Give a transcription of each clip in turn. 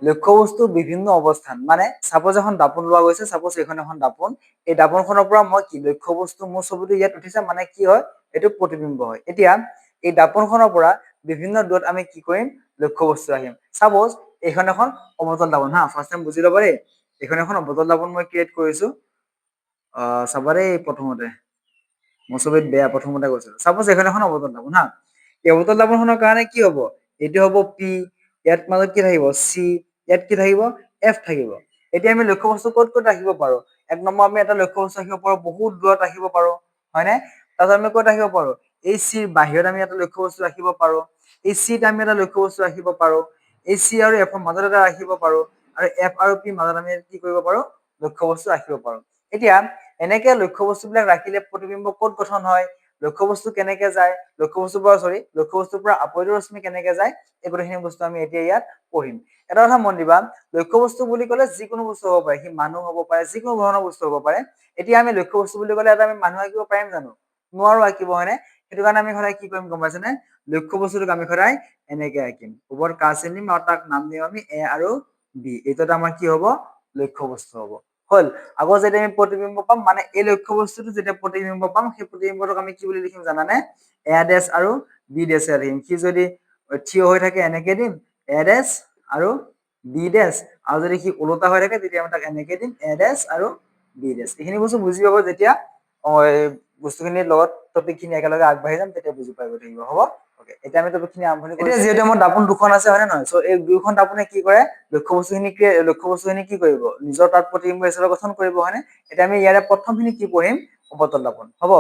লক্ষ্যবস্তু বিভিন্ন অৱস্থান মানে সাপোজ এখন দাপোন লোৱা গৈছে, সাপোজ এইখন এখন দাপোন, এই দাপোনখনৰ পৰা মই কি লক্ষ্যবস্তু মোৰ ছবিটো ইয়াত উঠিছে মানে কি হয় এইটো প্ৰতিবিম্ব হয়। এতিয়া এই দাপোনখনৰ পৰা বিভিন্ন দূৰত আমি কি কৰিম লক্ষ্যবস্তু ৰাখিম। সাপোজ এইখন এখন অৱতল দাপোন হা, ফাৰ্ষ্ট টাইম বুজি ল'ব দেই। এইখন এখন অৱতল দাপোন মই ক্ৰিয়েট কৰিছো। চাবা দেই প্ৰথমতে মোৰ ছবিত বেয়া প্ৰথমতে কৈছিলো। সাপোজ এইখন এখন অৱতল দাপোন হা, এই অৱতল দাপোনখনৰ কাৰণে কি হ'ব, এইটো হ'ব পি, ইয়াত মাজত কি থাকিব চি, ইয়াত কি থাকিব এফ থাকিব। এতিয়া আমি লক্ষ্যবস্তু ক'ত ক'ত ৰাখিব পাৰো, এক নম্বৰ আমি এটা লক্ষ্যবস্তু ৰাখিব পাৰো বহুত দূৰত ৰাখিব পাৰো হয়নে। তাৰপিছত আমি ক'ত ৰাখিব পাৰো, এই চিৰ বাহিৰত আমি এটা লক্ষ্যবস্তু ৰাখিব পাৰো, এই চিত আমি এটা লক্ষ্যবস্তু ৰাখিব পাৰো, এই চি আৰু এফৰ মাজত এটা ৰাখিব পাৰো, আৰু এফ আৰু পি মাজত আমি কি কৰিব পাৰো লক্ষ্যবস্তু ৰাখিব পাৰো। এতিয়া এনেকে লক্ষ্যবস্তুবিলাক ৰাখিলে প্ৰতিবিম্ব ক'ত গঠন হয়, লক্ষ্যবস্তু কেনেকে যায়, লক্ষ্যবস্তুৰ পৰা আপতিত ৰশ্মি কেনেকে যায়, এই গোটেইখিনি বস্তু আমি এতিয়া ইয়াত পঢ়িম। এটা কথা মন দিবা, লক্ষ্যবস্তু বুলি ক'লে যিকোনো বস্তু হ'ব পাৰে, সি মানুহ হ'ব পাৰে, যিকোনো ধৰণৰ বস্তু হ'ব পাৰে। এতিয়া আমি লক্ষ্যবস্তু বুলি ক'লে এটা আমি মানুহ আঁকিব পাৰিম জানো, নোৱাৰো আঁকিব হয়নে। সেইটো কাৰণে আমি সদায় কি কৰিম গম পাইছেনে, লক্ষ্যবস্তুটোক আমি সদায় এনেকে আঁকিম, ওপৰত কাৰ্চৰ দিম আৰু তাক নাম দিম আমি এ আৰু বি, এইটোত আমাৰ কি হ'ব লক্ষ্যবস্তু হ'ব। হ'ল, আকৌ যেতিয়া আমি প্ৰতিবিম্ব পাম মানে এই লক্ষ্যবস্তুটো যেতিয়া প্ৰতিবিম্ব পাম সেই প্ৰতিবিম্বটোক আমি কি বুলি লিখিম জানানে, এ ডেছ আৰু বি ডেছে লিখিম। সি যদি থিয় হৈ থাকে এনেকে দিম এ ডেছ আৰু বি ডেছ, আৰু যদি সি ওলোটা হৈ থাকে তেতিয়া আমি তাক এনেকে দিম এ ডেছ আৰু বি ডেছ। এইখিনি বস্তু বুজি পাব যেতিয়া এই বস্তুখিনিৰ লগত টপিক খিনি একেলগে আগবাঢ়ি যাম তেতিয়া বুজি পাই গৈ থাকিব হ'ব। এতিয়া আমি টপিক খিনি আৰম্ভণি কৰিম। এতিয়া যিহেতু আমাৰ দাপোন দুখন আছে হয় নে নহয়, চ' এই দুয়োখন দাপোনে কি কৰে লক্ষ্যবস্তুখিনি কি কৰিব নিজৰ তাত প্ৰতিবিম্ব হিচাপে গঠন কৰিব হয়নে। এতিয়া আমি ইয়াৰে প্ৰথমখিনি কি পঢ়িম অৱতল দাপোন হ'ব।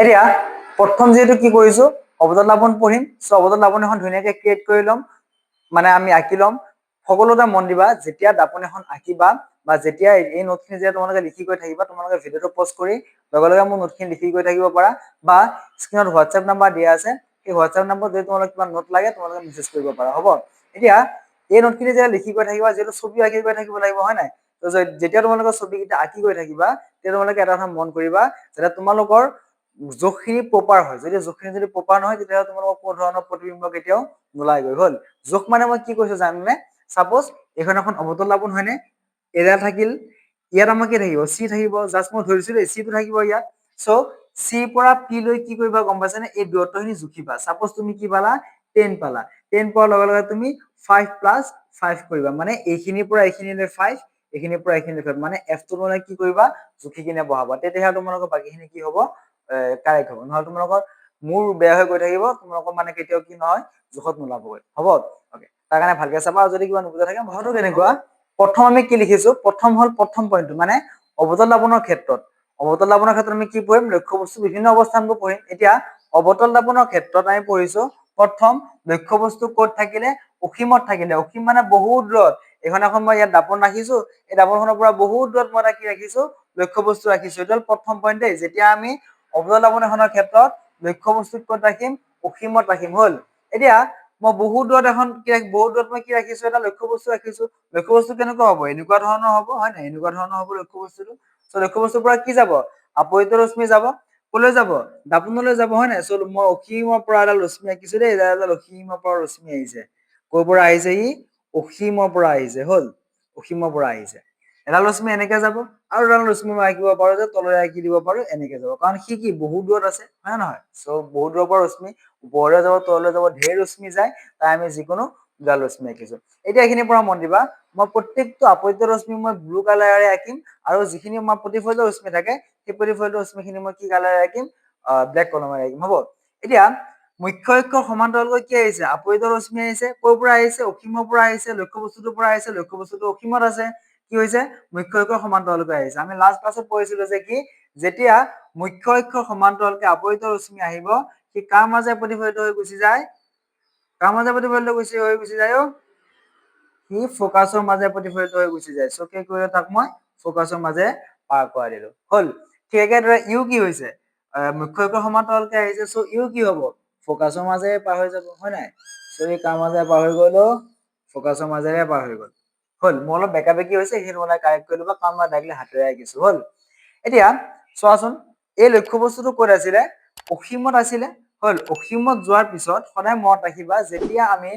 এতিয়া প্ৰথম যিহেতু কি কৰিছো অৱতল দাপোন পঢ়িম, চ' অৱতল দাপোন এখন ধুনীয়াকে ক্ৰিয়েট কৰি ল'ম, মানে আমি আঁকি ল'ম। সকলোতে মন দিবা যেতিয়া দাপোন এখন আঁকিবা বা যেতিয়া এই নোটখিনি যেতিয়া তোমালোকে লিখি গৈ থাকিবা, তোমালোকে ভিডিঅ'টো পজ কৰি লগে লগে মোৰ নোটখিনি লিখি গৈ থাকিব পাৰা, বা স্ক্ৰীনত হোৱাটছএপ নাম্বাৰ দিয়া আছে, সেই হোৱাটছএপ নাম্বাৰত যদি তোমালোকে কিবা নোট লাগে তোমালোকে মেছেজ কৰিব পাৰা হ'ব। এতিয়া এই নোটখিনি যেতিয়া লিখি গৈ থাকিবা, যিহেতু ছবি আঁকি গৈ থাকিব লাগিব হয় নাই, যেতিয়া তোমালোকৰ ছবিকেইটা আঁকি গৈ থাকিবা তেতিয়া তোমালোকে এটা কথা মন কৰিবা যাতে তোমালোকৰ জোখখিনি প্ৰপাৰ হয়। যদি জোখখিনি যদি প্ৰপাৰ নহয় তেতিয়াহ'লে তোমালোকৰ কোনো ধৰণৰ প্ৰতিবিম্ব কেতিয়াও নোলাই গৈ। হ'ল, জোখ মানে মই কি কৈছো জানানে, চাপোজ এইখন এখন অৱতল দাপোন হয়নে, এডাল থাকিল, ইয়াত আমাৰ কি থাকিব চি থাকিব, জাষ্ট মই ধৰিছো দেই চিটো থাকিব ইয়াত। চ' চিৰ পৰা পি লৈ কি কৰিবা গম পাইছানে, এই দূৰত্বখিনি জুখিবা। চাপোজ তুমি কি পালা 10 পালা, 10 পোৱাৰ লগে লগে তুমি 5 প্লাছ 5 কৰিবা, মানে এইখিনিৰ পৰা এইখিনিলৈ 5, এইখিনিৰ পৰা এইখিনিলৈ 5, মানে এফ টো মানে কি কৰিবা জুখি কিনে বহাবা, তেতিয়াহে তোমালোকৰ বাকীখিনি কি হ'ব কাৰেক্ট হ'ব। নহ'লে তোমালোকৰ মূৰ বেয়া হৈ গৈ থাকিব, তোমালোকৰ মানে কেতিয়াও কি নহয় জোখত নোলাবগৈ হ'ব। তাৰ কাৰণে ভালকে চাবা, আৰু যদি কিবা নুবুজা থাকে মইতো কেনেকুৱা প্ৰথম আমি কি লিখিছো, প্ৰথম হ'ল প্ৰথম পইণ্টটো মানে অৱতল দাপোনৰ ক্ষেত্ৰত আমি কি পঢ়িম লক্ষ্যবস্তু বিভিন্ন অৱস্থানবোৰ পঢ়িম। এতিয়া অৱতল দাপোনৰ ক্ষেত্ৰত আমি পঢ়িছো প্ৰথম লক্ষ্যবস্তু ক'ত থাকিলে, অসীমত থাকিলে। অসীম মানে বহুত দূৰত, এখন মই ইয়াত দাপোন ৰাখিছো, এই দাপোনখনৰ পৰা বহুত দূৰত মই এটা কি ৰাখিছো লক্ষ্যবস্তু ৰাখিছো। এইটো হ'ল প্ৰথম পইণ্ট দেই, যেতিয়া আমি অৱতল দাপোন এখনৰ ক্ষেত্ৰত লক্ষ্যবস্তু ক'ত ৰাখিম অসীমত ৰাখিম। হ'ল, এতিয়া মই বহুত দূৰত মই কি ৰাখিছো এটা লক্ষ্যবস্তু ৰাখিছো। লক্ষ্যবস্তু কেনেকুৱা হ'ব, এনেকুৱা ধৰণৰ হ'ব হয় নাই, এনেকুৱা ধৰণৰ হ'ব লক্ষ্যবস্তুটো। চ' লক্ষ্যবস্তুৰ পৰা কি যাব আপতিত ৰশ্মি যাব, কলৈ যাব দাপোনলৈ যাব হয় নাই। চ' মই অসীমৰ পৰা এডাল ৰশ্মি আঁকিছো দেই, এডাল অসীমৰ পৰা ৰশ্মি আহিছে। ক'ৰ পৰা আহিছে ই অসীমৰ পৰা আহিছে। হ'ল, অসীমৰ পৰা আহিছে, এডাল ৰশ্মি এনেকে যাব, আৰু এডাল ৰশ্মি মই আঁকিব পাৰো যে তললৈ আঁকি দিব পাৰো এনেকে যাব, কাৰণ সি কি বহুত দূৰত আছে হয় নে নহয়। চ' বহুত দূৰৰ পৰা ৰশ্মি ওপৰলৈ যাব তললৈ যাব, ঢেৰ ৰশ্মি যায়, তাই আমি যিকোনো দুডাল ৰশ্মি আঁকিছো। এতিয়া এইখিনিৰ পৰা মন দিবা, মই প্ৰত্যেকটো আপতিত ৰশ্মি মই ব্লু কালাৰেৰে আঁকিম, আৰু যিখিনি আমাৰ প্ৰতিফলিত ৰশ্মি থাকে সেই প্ৰতিফলিত ৰশ্মি খিনি মই কি কালাৰে আঁকিম ব্লেক কলমেৰে আঁকিম হ'ব। এতিয়া মুখ্য অক্ষৰ সমান্তৰালকৈ কি আহিছে আপতিত ৰশ্মি আহিছে, ক'ৰ পৰা আহিছে অসীমৰ পৰা আহিছে, লক্ষ্যবস্তুটোৰ পৰা আহিছে, লক্ষ্যবস্তুটো অসীমত আছে, কি হৈছে মুখ্য অক্ষৰ সমান্তৰালকৈ আহিছে। আমি লাষ্ট ক্লাছত পঢ়িছিলো যে কি যেতিয়া মুখ্য অক্ষৰ সমান্তৰালকৈ আপতিত ৰশ্মি আহিব সি কাৰ মাজে প্ৰতিফলিত হৈ গুচি যায়, কাৰ মাজে প্ৰতিফলিত হৈ গুচি যায় সি ফকাছৰ মাজে প্ৰতিফলিত হৈ গুচি যায়। চ' কি কৰিলো তাক মই ফকাছৰ মাজে পাৰ কৰাই দিলো। হ'ল, ঠিক একেদৰে ইউ কি হৈছে মুখ্য অক্ষৰ সমান্তৰালকৈ আহিছে, চ' ইউ কি হ'ব ফকাছৰ মাজে পাৰ হৈ যাব হয় নাই। চ' ছবি কাৰ মাজেৰে পাৰ হৈ গ'লো, ফকাছৰ মাজেৰে পাৰ হৈ গ'ল। হ'ল, মোৰ অলপ বেকা বেকি হৈছে, সেইখিনি মানে কাৰেক্ট কৰিলো বা কাৰণ মই ডাইৰেক্টলি হাতেৰে আঁকিছো। হ'ল, এতিয়া চোৱাচোন, এই লক্ষ্য বস্তুটো ক'ত আছিলে? অসীমত আছিলে। হ'ল, অসীমত যোৱাৰ পিছত সদায় মনত ৰাখিবা, যেতিয়া আমি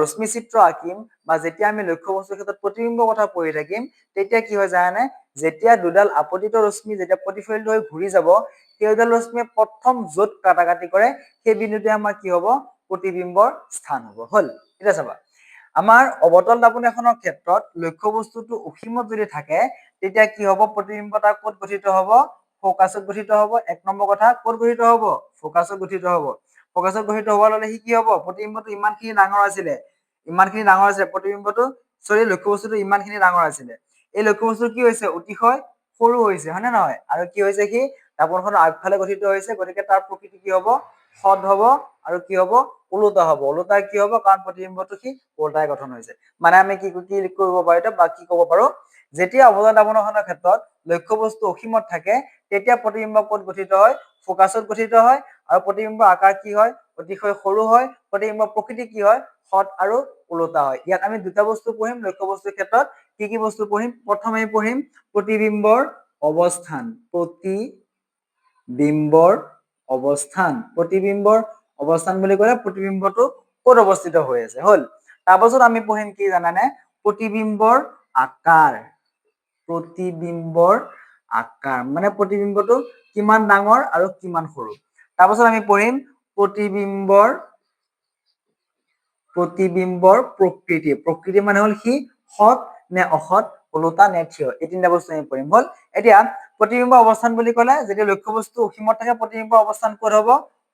ৰশ্মি চিত্ৰ আঁকিম বা যেতিয়া আমি লক্ষ্য বস্তুৰ ক্ষেত্ৰত প্ৰতিবিম্বৰ কথা পঢ়ি থাকিম, তেতিয়া কি হয় জানানে? যেতিয়া দুডাল আপতিত ৰশ্মি যেতিয়া প্ৰতিফলিত হৈ ঘূৰি যাব, সেইডাল ৰশ্মিয়ে প্ৰথম য'ত কাটাকাটি কৰে সেই বিন্দুটোৱে আমাৰ কি হ'ব? প্ৰতিবিম্বৰ স্থান হ'ব। হ'ল, এতিয়া চাবা, আমাৰ অৱতল দাপোন এখনৰ ক্ষেত্ৰত লক্ষ্য বস্তুটো অসীমত যদি থাকে, তেতিয়া কি হ'ব? প্ৰতিবিম্বটা ক'ত গঠিত হ'ব? ফকাছত গঠিত হ'ব। এক নম্বৰ কথা, ক'ত গঠিত হ'ব? ফকাছত গঠিত হ'ব। ফকাছত গঠিত হোৱাৰ লগে সি কি হ'ব? প্ৰতিবিম্বটো ইমানখিনি ডাঙৰ আছিলে, প্ৰতিবিম্বটো লক্ষ্য বস্তুটো ইমানখিনি ডাঙৰ আছিলে। এই লক্ষ্য বস্তু কি হৈছে? অতিশয় সৰু হৈছে, হয় নে নহয়? আৰু কি হৈছে? সি দাপোনখনৰ আগফালে গঠিত হৈছে, গতিকে তাৰ প্ৰকৃতি কি হ'ব? সৎ হ'ব আৰু কি হ'ব? ওলোটা হ'ব। ওলোটা কি হ'ব? কাৰণ প্ৰতিবিম্বটো সি ওলোটাই গঠন হৈছে। মানে আমি কি কৰিব পাৰো এতিয়া, বা কি ক'ব পাৰো? যেতিয়া অৱতল দাপোনখনৰ ক্ষেত্ৰত লক্ষ্য বস্তু অসীমত থাকে, তেতিয়া প্ৰতিবিম্ব ক'ত গঠিত হয়? ফকাছত গঠিত হয়। আৰু প্ৰতিবিম্বৰ আকাৰ কি হয়? অতিশয় সৰু হয়। প্ৰতিবিম্বৰ প্ৰকৃতি কি হয়? সৎ আৰু ওলোটা হয়। ইয়াত আমি দুটা বস্তু পঢ়িম লক্ষ্য বস্তুৰ ক্ষেত্ৰত। কি বস্তু পঢ়িম? প্ৰথমে পঢ়িম প্ৰতিবিম্বৰ অৱস্থান। প্ৰতিবিম্বৰ অৱস্থান। প্ৰতিবিম্বৰ অৱস্থান বুলি ক'লে প্ৰতিবিম্বটো ক'ত অৱস্থিত হৈ আছে। হ'ল, তাৰপাছত আমি পঢ়িম কি জানানে? প্ৰতিবিম্বৰ আকাৰ। প্ৰতিবিম্বৰ আকাৰ মানে প্ৰতিবিম্বটো কিমান ডাঙৰ আৰু কিমান সৰু। তাৰপাছত আমি পঢ়িম প্ৰতিবিম্বৰ প্ৰকৃতি। প্ৰকৃতি মানে হ'ল সি সৎ নে অসৎ, ওলোটা নে থিয়। এই তিনিটা বস্তু আমি পঢ়িম। হ'ল, এতিয়া প্ৰতিবিম্ব অৱস্থান বুলি ক'লে যেতিয়া লক্ষ্য বস্তু অসীমত থাকে, প্ৰতিবিম্ব অৱস্থান ক'ত হ'ব?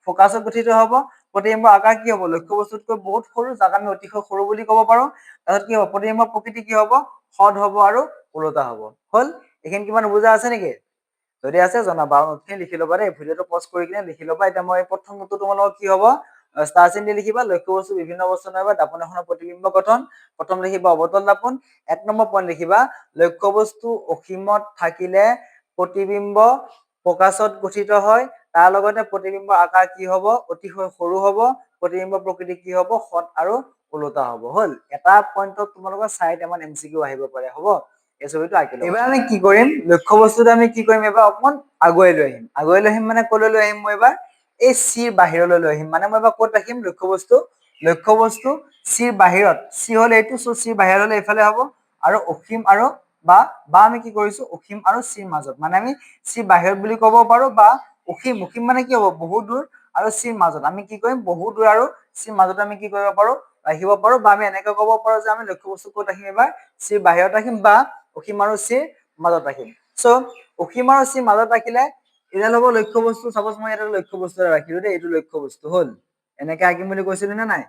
ফকাছত গঠিত হ'ব। প্ৰতিবিম্বৰ আকাৰ কি হ'ব? লক্ষ্য বস্তুতকৈ বহুত সৰু, যাক আমি অতিশয় সৰু বুলি ক'ব পাৰো। তাৰপিছত কি হ'ব? প্ৰতিবিম্বৰ প্ৰকৃতি কি হ'ব? সৎ হ'ব আৰু ওলোটা হ'ব। হ'ল, এইখিনি কিমান বুজা আছে নেকি? যদি আছে জনাবা, আৰু নোটখিনি লিখি ল'বা দেই। ভিডিঅ'টো পজ কৰি কিনে লিখি ল'বা। এতিয়া মই প্ৰথম নোটটো তোমালোকৰ কি হ'ব? ষ্টাৰ চিন দি লিখিবা। লক্ষ্য বস্তু বিভিন্ন অৱস্থানৰ বাবে দাপোন এখনৰ প্ৰতিবিম্ব গঠন। প্ৰথম লিখিবা অৱতল দাপোন। এক নম্বৰ পইণ্ট লিখিবা, লক্ষ্য বস্তু অসীমত থাকিলে প্ৰতিবিম্ব ফকাছত গঠিত হয়। তাৰ লগতে প্ৰতিবিম্বৰ আকাৰ কি হ'ব? অতিশয় সৰু হ'ব। প্ৰতিবিম্বৰ প্ৰকৃতি কি হ'ব? সৎ আৰু ওলোটা হ'ব। হ'ল, এটা পইণ্টত তোমালোকৰ 4টামান MCQ আহিব পাৰে। হ'ব, এই ছবিটো আঁকি লবা। এবাৰ আমি কি কৰিম? লক্ষ্য বস্তুটো আমি কি কৰিম? এবাৰ অকমান আগুৱাই লৈ আহিম। আগুৱাই লৈ আহিম মানে ক'লৈ লৈ আহিম? মই এবাৰ এই চিৰ বাহিৰলৈ লৈ আহিম। মানে মই এবাৰ ক'ত ৰাখিম লক্ষ্য বস্তু? লক্ষ্য বস্তু চিৰ বাহিৰত। চি হ'ল এইটো, চিৰ বাহিৰত হ'লে এইফালে হ'ব। আৰু অসীম আৰু বা আমি কি কৰিছো? অসীম আৰু চিৰ মাজত। মানে আমি চিৰ বাহিৰত বুলি ক'ব পাৰো বা অসীম মানে কি হ'ব? বহুত দূৰ আৰু চিৰ মাজত। আমি কি কৰিম? বহুত দূৰ আৰু চিৰ মাজত আমি কি কৰিব পাৰো? ৰাখিব পাৰো। বা আমি এনেকে ক'ব পাৰো যে আমি লক্ষ্য বস্তু ক'ত ৰাখিম? এবাৰ চিৰ বাহিৰত ৰাখিম বা অসীম আৰু চিৰ মাজত ৰাখিম। চ' অসীম আৰু চিৰ মাজত ৰাখিলে এডাল হ'ব লক্ষ্য বস্তু। চাপজ মই এটা লক্ষ্য বস্তু এটা ৰাখিলো দেই, এইটো লক্ষ্য বস্তু। হ'ল, এনেকে আঁকিম বুলি কৈছিলো নে নাই?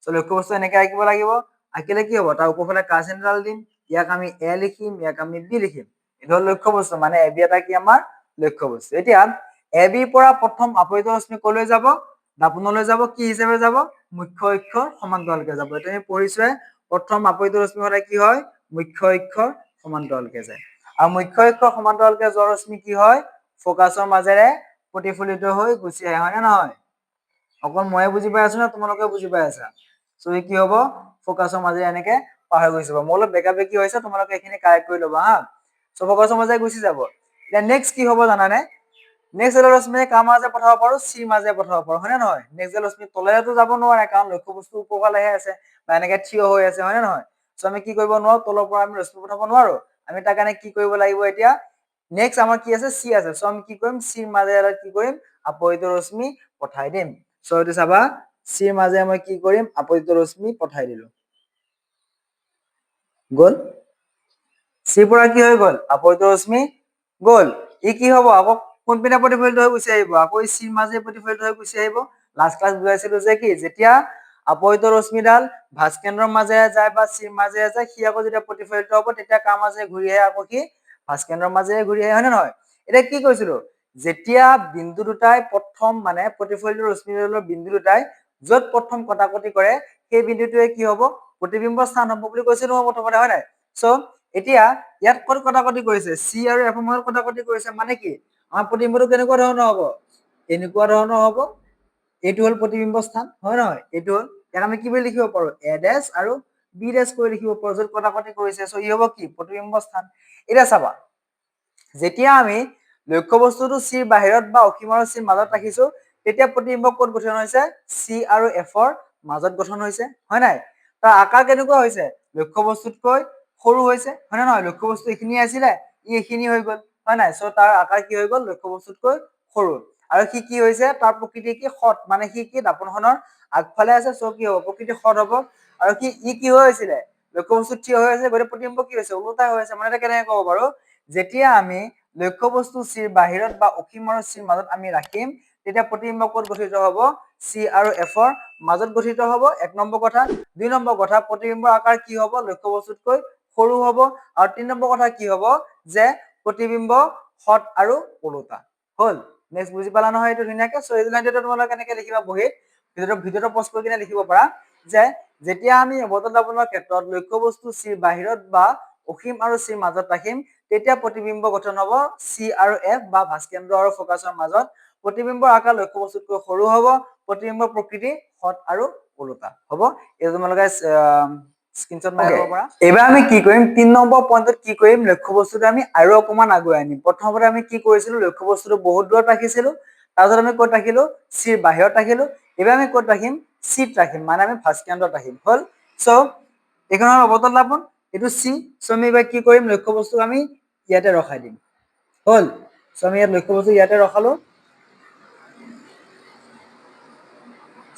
চ' লক্ষ্য বস্তু এনেকে আঁকিব লাগিব। আঁকিলে কি হ'ব? তাৰ ওপৰফালে কাৰ্চন এডাল দিম। ইয়াক আমি এ লিখিম, ইয়াক আমি বি লিখিম। এইটো হ'ল লক্ষ্য বস্তু, মানে এ বি এটা কি আমাৰ লক্ষ্য বস্তু। এতিয়া এ বিৰ পৰা প্ৰথম আপতিত ৰশ্মি কলৈ যাব? দাপোনলৈ যাব। কি হিচাপে যাব? মুখ্য অক্ষৰ সমান্তৰালকে যাব। এইটো আমি পঢ়িছোৱে। প্ৰথম আপতিত ৰশ্মি সদায় কি হয়? মুখ্য অক্ষৰ সমান্তৰালকে যায়। আৰু মুখ্য অক্ষৰ সমান্তৰালকে যোৱা ৰশ্মি কি হয়? ফকাছৰ মাজেৰে প্ৰতিফলিত হৈ গুচি আহে। হয় নে নহয়? অকল ময়ে বুজি পাই আছো নে তোমালোকে বুজি পাই আছা? চ' কি হ'ব? ফকাছৰ মাজেৰে এনেকে পাৰ হৈ গুচি যাব। মোৰ অলপ বেকা বেকি হৈছে, তোমালোকে এইখিনি কাৰেক্ট কৰি ল'বা হা। চ' ফকাছৰ মাজেৰে গুচি যাব। এতিয়া নেক্সট কি হ'ব জানানে? নেক্সট এডাল ৰশ্মি কাৰ মাজেৰে পঠাব পাৰো? চিৰ মাজেৰে পঠাব পাৰো। হয় নে নহয়? নেক্সট এডাল ৰশ্মি তলেতো যাব নোৱাৰে, কাৰণ লক্ষ্য বস্তু ওপৰফালেহে আছে বা এনেকে থিয় হৈ আছে। হয় নে নহয়? চ' আমি কি কৰিব নোৱাৰো? তলৰ পৰা আমি ৰশ্মি পঠাব নোৱাৰো। আমি তাৰ কাৰণে কি কৰিব লাগিব এতিয়া? নেক্সট আমাৰ কি আছে? চি আছে। চ' আমি কি কৰিম? চিৰ মাজেৰে কি কৰিম? আপতিত ৰশ্মি পঠাই দিম। চ' এইটো চাবা, চিৰ মাজেৰে মই কি কৰিম? আপতিত ৰশ্মি পঠাই দিলো। গ'ল? চিৰ পৰা কি হৈ গ'ল? আপতিত ৰশ্মি গ'ল। ই কি হ'ব? আকৌ কোনপিনে প্ৰতিফলিত হৈ গুচি আহিব? আকৌ চিৰ মাজেৰে প্ৰতিফলিত হৈ গুচি আহিব। লাষ্ট ক্লাছ বুজাইছিলো যে কি, যেতিয়া আপতিত ৰশ্মিডাল ভাস্কেন্দ্ৰৰ মাজেৰে যায় বা চিৰ মাজেৰে যায়, সি আকৌ যেতিয়া প্ৰতিফলিত হ'ব, তেতিয়া কাৰ মাজেৰে ঘূৰি আহে? আকৌ সি ভাস্কেন্দ্ৰৰ মাজেৰে ঘূৰি আহে। হয় নে নহয়? এতিয়া কি কৈছিলো? যেতিয়া বিন্দু দুটাই প্ৰথম মানে প্ৰতিফলিত ৰশ্মিডালৰ বিন্দু দুটাই য'ত প্ৰথম কটাকটি কৰে, সেই বিন্দুটোৱে কি হ'ব? প্ৰতিবিম্ব স্থান হ'ব বুলি কৈছিলো মই প্ৰথমতে। হয় নাই? চ' এতিয়া ইয়াত ক'ত কটাকটি কৰিছে? চি আৰু এফৰ মাজত কটাকটি কৰিছে। মানে কি? আমাৰ প্ৰতিবিম্বটো কেনেকুৱা ধৰণৰ হ'ব? এনেকুৱা ধৰণৰ হ'ব। এইটো হ'ল প্ৰতিবিম্ব স্থান। হয় নহয়? এইটো হ'ল ইয়াক আমি কি বুলি লিখিব পাৰো a ডেছ আৰু b ডেছ কৰি লিখিব পাৰো য'ত কটাকটি কৰিছে সো ই হ'ব কি প্ৰতিবিম্ব স্থান এটা চাবা যেতিয়া আমি লক্ষ্য বস্তুটো c ৰ বাহিৰত বা অসীম আৰু c ৰ মাজত ৰাখিছো তেতিয়া প্ৰতিবিম্ব ক'ত গঠন হৈছে c আৰু f ৰ মাজত গঠন হৈছে হয় নাই তাৰ আকাৰ কেনেকুৱা হৈছে লক্ষ্য বস্তুতকৈ সৰু হৈছে হয় নহয় লক্ষ্য বস্তু এখিনি আছিলে ই এখিনি হৈ গ'ল হয় নাই সো তাৰ আকাৰ কি হৈ গ'ল লক্ষ্য বস্তুতকৈ সৰু আৰু কি হৈছে তাৰ প্ৰকৃতি কি হট মানে কি দাপনখনৰ আগফালে আছে সো কি হ'ব প্ৰকৃতি হট হ'ব আৰু কি হৈছিলে লক্ষ্য বস্তু থিয় হৈ আছে গৰে প্ৰতিবিম্ব কি হৈছে উল্টা হৈ আছে মানে এটা কেনেকৈ ক'ব পাৰো যেতিয়া আমি লক্ষ্য বস্তু c ৰ বাহিৰত বা অসীম আৰু c ৰ মাজত আমি ৰাখিম তেতিয়া প্ৰতিবিম্ব ক'ত গঠিত হ'ব c আৰু f ৰ মাজত গঠিত হ'ব এক নম্বৰ কথা দুই নম্বৰ কথা প্ৰতিবিম্বৰ আকাৰ কি হ'ব লক্ষ্য বস্তুতকৈ সৰু হ'ব আৰু তিন নম্বৰ কথা কি হ'ব যে প্ৰতিবিম্ব হট আৰু ওলোটা হল নেক্সট বুজি পালা নহয় এইটো ধুনীয়াকে সো এইটো লাইনটো তোমালোকে কেনেকৈ লিখিবা বহিত ভিডিওটো পজ কৰি কিনে লিখিব পাৰা যে যেতিয়া আমি অৱতল দাপনৰ ক্ষেত্ৰত লক্ষ্য বস্তু c ৰ বাহিৰত বা অসীম আৰু c ৰ মাজত ৰাখিম তেতিয়া প্ৰতিবিম্ব গঠন হ'ব c আৰু f বা ভাস্কেন্দ্ৰ আৰু ফোকাছৰ মাজত প্ৰতিবিম্বৰ আকাৰ লক্ষ্য বস্তুতকৈ সৰু হ'ব প্ৰতিবিম্বৰ প্ৰকৃতি হট আৰু ওলোটা হ'ব এই তোমালোকে স্ক্ৰিনশ্বট মাৰি ল'ব পাৰা এবাৰ আমি কি কৰিম 3 নম্বৰ পইণ্টত কি কৰিম লক্ষ্য বস্তুটো আমি আৰু অকমান আগুৱাই আনিম প্ৰথমতে আমি কি কৰিছিলো লক্ষ্য বস্তুটো বহুত দূৰত ৰাখিছিলো তাৰপিছত আমি ক'ত ৰাখিলো c ৰ বাহিৰত ৰাখিলো এবাৰ আমি ক'ত ৰাখিম c ত ৰাখিম মানে আমি ভাস্কেন্দ্ৰত ৰাখিম হল সো এইখনৰ অৱতল দাপন এইটো c সো আমি এবাৰ কি কৰিম লক্ষ্য বস্তু আমি ইয়াতে ৰখাই দিম হল সো আমি ইয়াত লক্ষ্য বস্তু ইয়াতে ৰখালো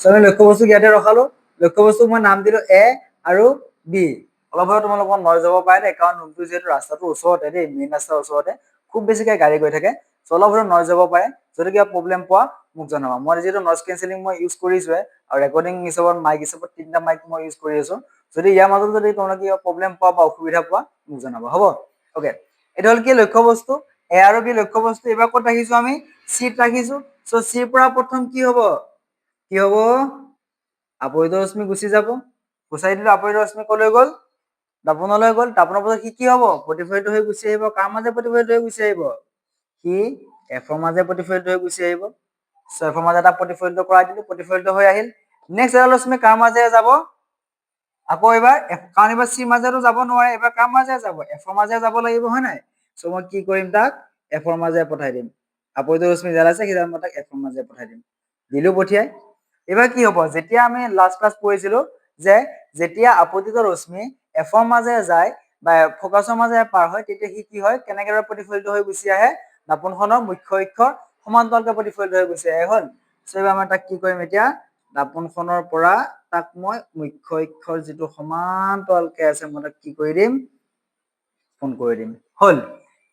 আমি লক্ষ্য বস্তু ইয়াতে ৰখালো লক্ষ্য বস্তু মই নাম দিলো a আৰু b অলপ হয় তোমালোকৰ নয় যাব পাৰে দে কাৰণ ৰুমটো যেটো ৰাস্তাটো ওচৰতে দেই মেইন ৰাস্তাৰ ওচৰতে খুব বেছিকৈ গাড়ী গৈ থাকে অলপ হয় নয় যাব পাৰে যদি কিবা প্ৰবলেম পোৱা মোক জনাবা মই যেটো নইজ কেনসেলিং মই ইউজ কৰিছো আৰু ৰেকৰ্ডিং হিচাপত মাইক হিচাপত তিনটা মাইক মই ইউজ কৰি আছো যদি ইয়াৰ মাজত যদি তোমালোকে কিবা প্ৰবলেম পোৱা বা অসুবিধা পোৱা মোক জনাবা হ'ব ওকে এটা হল কি লক্ষ্য বস্তু a আৰু b লক্ষ্য বস্তু এবাৰ ক'ত ৰাখিছো আমি c ত ৰাখিছো সো c ৰ পৰা প্ৰথম কি হ'ব আপৰিত ৰশ্মি গুচি যাব গুচাই দিলে আপৰিত ৰশ্মি কলৈ গ'ল দাপনলৈ গ'ল দাপনৰ পাছত কি হ'ব প্ৰতিফলিত হৈ গুচি আহিব কাৰ মাজে প্ৰতিফলিত হৈ গুচি আহিব কি f ৰ মাজে প্ৰতিফলিত হৈ গুচি আহিব সো f ৰ মাজে এটা প্ৰতিফলিত কৰাই দিলো প্ৰতিফলিত হৈ আহিল নেক্সট এটা ৰশ্মি কাৰ মাজে যাব আকৌ এবাৰ কাৰণ এবাৰ c মাজেটো যাব নোৱাৰে এবাৰ কাৰ মাজে যাব f ৰ মাজে যাব লাগিব হয় নাই সো মই কি কৰিম তাক f ৰ মাজে পঠাই দিম আপৰিত ৰশ্মি যাৰ আছে সেই মই তাক f ৰ মাজে পঠাই দিম দিলো পঠিয়াই এবাৰ কি হ'ব যেতিয়া আমি লাষ্ট ক্লাছ পঢ়িছিলো যে যেতিয়া আপতিত ৰশ্মি f ৰ মাজে যায় বা ফোকাছৰ মাজে পাৰ হয় তেতিয়া কি হয় কেনেকৈ প্ৰতিফলিত হৈ গুচি আহে দাপনখনৰ মুখ্য অক্ষৰ সমান্তৰালকৈ প্ৰতিফলিত হৈ গুচি আহে হল সো এবাৰ মই তাক কি কৰিম এতিয়া দাপনখনৰ পৰা তাক মই মুখ্য অক্ষৰ যেটো সমান্তৰালকৈ আছে মই তাক কি কৰি দিম ফোন কৰি দিম হল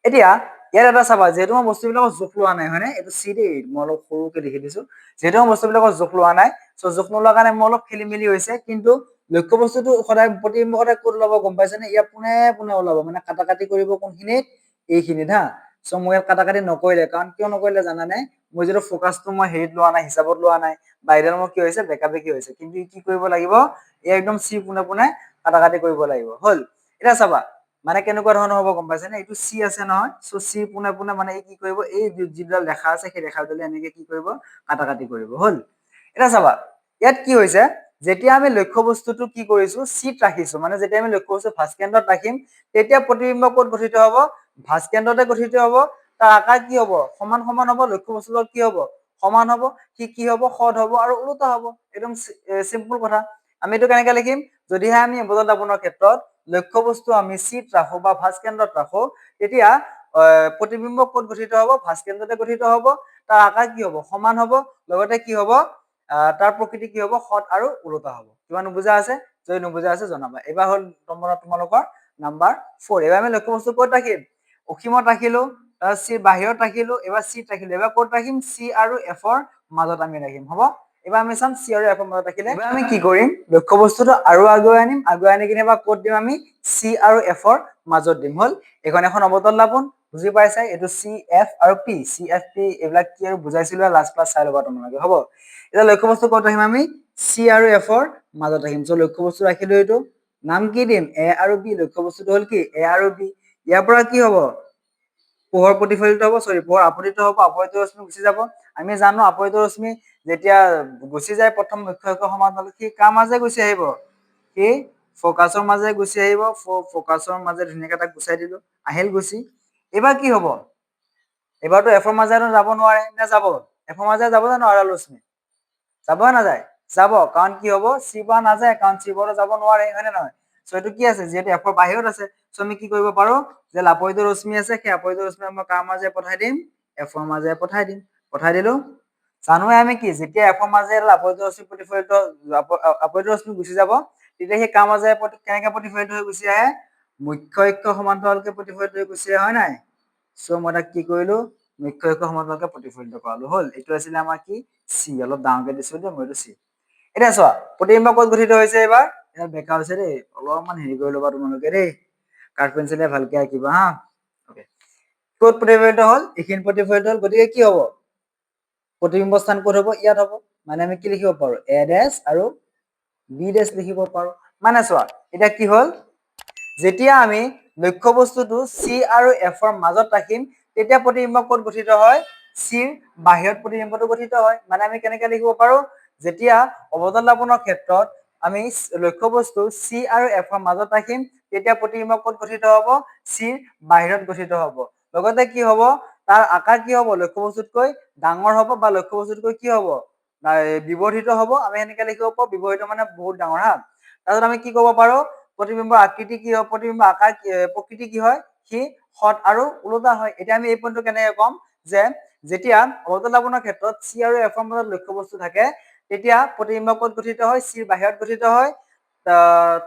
এতিয়া ইয়াত এটা চাবা যেহেতু মই বস্তুবিলাকৰ জোখ লোৱা নাই হয়নে এইটো চি দেই মই অলপ সৰুকে লিখি দিছো যেহেতু মই বস্তুবিলাকৰ জোখ লোৱা নাই সো জোখ নোলোৱাৰ কাৰণে মোৰ অলপ খেলি মেলি হৈছে কিন্তু লক্ষ্য বস্তুটো সদায় প্ৰতিবিম্ব সদায় ক'ত ওলাব গম পাইছেনে ইয়াত পোনে পোনে ওলাব মানে কাটা কাটি কৰিব কোনখিনিত এইখিনিত হা সো মই ইয়াত কাটা কাটি নকৰিলে কাৰণ কিয় নকৰিলে জানানে মই যেটো ফোকাছটো মই হেৰিত লোৱা নাই হিচাপত লোৱা নাই বাইডাল মোৰ কি হৈছে বেকাবেকি হৈছে কিন্তু কি কৰিব লাগিব এই একদম চি পোনে পোনে কাটা কাটি কৰিব লাগিব হল এটা চাবা মানে কেনেকুৱা ধৰণৰ হ'ব গম পাইছেনে এইটো c আছে নহয় সো c পোনে পোনে মানে এই কি কৰিব এই যিডাল ৰেখা আছে সেই ৰেখাডালে এনেকৈ কি কৰিব কাটা কাটি কৰিব হল এটা চাবা ইয়াত কি হৈছে যেতিয়া আমি লক্ষ্য বস্তুটো কি কৰিছো c ত ৰাখিছো মানে যেতিয়া আমি লক্ষ্য বস্তু ভাস্কেন্দ্ৰত ৰাখিম তেতিয়া প্ৰতিবিম্ব ক'ত গঠিত হ'ব ভাস্কেন্দ্ৰতে গঠিত হ'ব তাৰ আকাৰ কি হ'ব সমান সমান হ'ব লক্ষ্য বস্তুৰ কি হ'ব সমান হ'ব কি হ'ব হট হ'ব আৰু ওলোটা হ'ব একদম সিম্পল কথা আমি এইটো কেনেকৈ লিখিম যদিহে আমি অৱতল দাপনৰ ক্ষেত্ৰত লক্ষ্য বস্তু আমি c ত ৰাখো বা ভাস্কেন্দ্ৰত ৰাখো তেতিয়া প্ৰতিবিম্ব ক'ত গঠিত হ'ব ভাস্কেন্দ্ৰতে গঠিত হ'ব তাৰ আকাৰ কি হ'ব সমান হ'ব লগতে কি হ'ব তাৰ প্ৰকৃতি কি হ'ব হট আৰু ওলোটা হ'ব কিবা নুবুজা আছে যদি নুবুজা আছে জনাবা এবাৰ হ'ল তোমালোকৰ নাম্বাৰ 4 এবাৰ আমি লক্ষ্য বস্তু ক'ত ৰাখিম অসীমত ৰাখিলো c বাহিৰত ৰাখিলো এবাৰ c ত ৰাখিলো এবাৰ ক'ত ৰাখিম c আৰু f ৰ মাজত আমি ৰাখিম হ'ব এবাৰ আমি চাম c আৰু f ৰ মাজত ৰাখিলে এবাৰ আমি কি কৰিম লক্ষ্য বস্তুটো আৰু আগুৱাই আনি কিনে এবাৰ ক'ত দিম আমি c আৰু f ৰ মাজত দিম হল এখন অৱতল দাপন বুজি পাইছা এইটো c f আৰু p c f p এইবিলাক কি আৰু বুজাইছিলো লাষ্ট ক্লাছ চাই ল'বা তোমালোকে হ'ব এটা লক্ষ্য বস্তু ক'ত ৰাখিম আমি c আৰু f ৰ মাজত ৰাখিম সো লক্ষ্য বস্তু ৰাখিলো এইটো নাম কি দিম a আৰু b লক্ষ্য বস্তুটো হ'ল কি a আৰু b ইয়াৰ পৰা কি হ'ব পোহৰ প্ৰতিফলিত হ'ব, পোহৰ আপতিত হ'ব, আপতিত ৰশ্মি গুচি যাব। আমি জানো আপতিত ৰশ্মি যেতিয়া গুচি যায় প্ৰথম মুখ্য অক্ষ সমান্তৰাল, সি কাৰ মাজে গুচি আহিব? সি ফকাছৰ মাজে গুচি আহিব। ফকাছৰ মাজে ধুনীয়াকে তাক গুচাই দিলো, আহিল গুচি। এইবাৰ কি হ'ব? এবাৰতো এফৰ মাজে যাব নোৱাৰে নে যাব? এফৰ মাজে যাব জানো আড়াল ৰশ্মি? যাব নাযায়? যাব, কাৰণ কি হ'ব? চি পৰা নাযায়, কাৰণ চি পৰা যাব নোৱাৰে, হয় নে নহয়? চ' এইটো কি আছে? যিহেতু এফৰ বাহিৰত আছে, চ' আমি কি কৰিব পাৰো? যে আপতিত ৰশ্মি আছে, সেই আপতিত ৰশ্মি মই কাৰ মাজে পঠাই দিম? এফৰ মাজে পঠাই দিম। পঠাই দিলো। জানোৱে আমি কি, যেতিয়া এফৰ মাজে আপতিত ৰশ্মি প্ৰতিফলিত, আপতিত ৰশ্মি গুচি যাব, তেতিয়া সেই কাৰ মাজে কেনেকে প্ৰতিফলিত হৈ গুচি আহে? মুখ্য অক্ষ সমান্তৰালকে প্ৰতিফলিত হৈ গুচি আহে, হয় নাই? চ' মই তাক কি কৰিলো? মুখ্য অক্ষ সমান্তৰালকে প্ৰতিফলিত কৰালো, হ'ল। এইটো আছিলে আমাৰ কি? চি। অলপ ডাঙৰকে দিছো দেই মই, এইটো চি। এতিয়া চোৱা, প্ৰতিবিম্ব ক'ত গঠিত হৈছে এইবাৰ? ইয়াত বেকা হৈছে দেই, অলপমান হেৰি কৰি ল'বা তোমালোকে দেই, কাঠ পেঞ্চিলে ভালকে আঁকিবা হা। ক'ত প্ৰতিফলিত হ'ল? এইখিনি প্ৰতিফলিত হ'ল, গতিকে কি হ'ব? প্ৰতিবিম্ব স্থান ক'ত হ'ব? ইয়াত হ'ব। মানে আমি কি লিখিব পাৰো? এ ডেছ আৰু বি ডেছ লিখিব পাৰো। মানে চোৱা, এতিয়া কি হ'ল? যেতিয়া আমি লক্ষ্য বস্তুটো চি আৰু এফৰ মাজত ৰাখিম, তেতিয়া প্ৰতিবিম্ব ক'ত গঠিত হয়? চিৰ বাহিৰত প্ৰতিবিম্বটো গঠিত হয়। মানে আমি কেনেকে লিখিব পাৰো? যেতিয়া অৱতল দাপনৰ ক্ষেত্ৰত আমি লক্ষ্য বস্তু চি আৰু এফৰ মাজত ৰাখিম, তেতিয়া প্ৰতিবিম্ব ক'ত গঠিত হ'ব? চিৰ বাহিৰত গঠিত হ'ব। লগতে কি হ'ব? তাৰ আকাৰ কি হ'ব? লক্ষ্য বস্তুতকৈ ডাঙৰ হ'ব, বা লক্ষ্য বস্তুতকৈ কি হ'ব? বিবৰ্ধিত হ'ব। আমি এনেকে লিখিব পাৰো, বিবৰ্ধিত মানে বহুত ডাঙৰ হা। তাৰপিছত আমি কি ক'ব পাৰো? প্ৰতিবিম্বৰ আকৃতি কি হয়? প্ৰতিবিম্বৰ আকাৰ প্ৰকৃতি কি হয়? সি সৎ আৰু ওলোটা হয়। এতিয়া আমি এই পইণ্টটো কেনেকে ক'ম? যে যেতিয়া অৱতল দাপনৰ ক্ষেত্ৰত চি আৰু এফৰ মাজত লক্ষ্য বস্তু থাকে, তেতিয়া প্ৰতিবিম্ব ক'ত গঠিত হয়? চিৰ বাহিৰত গঠিত হয়।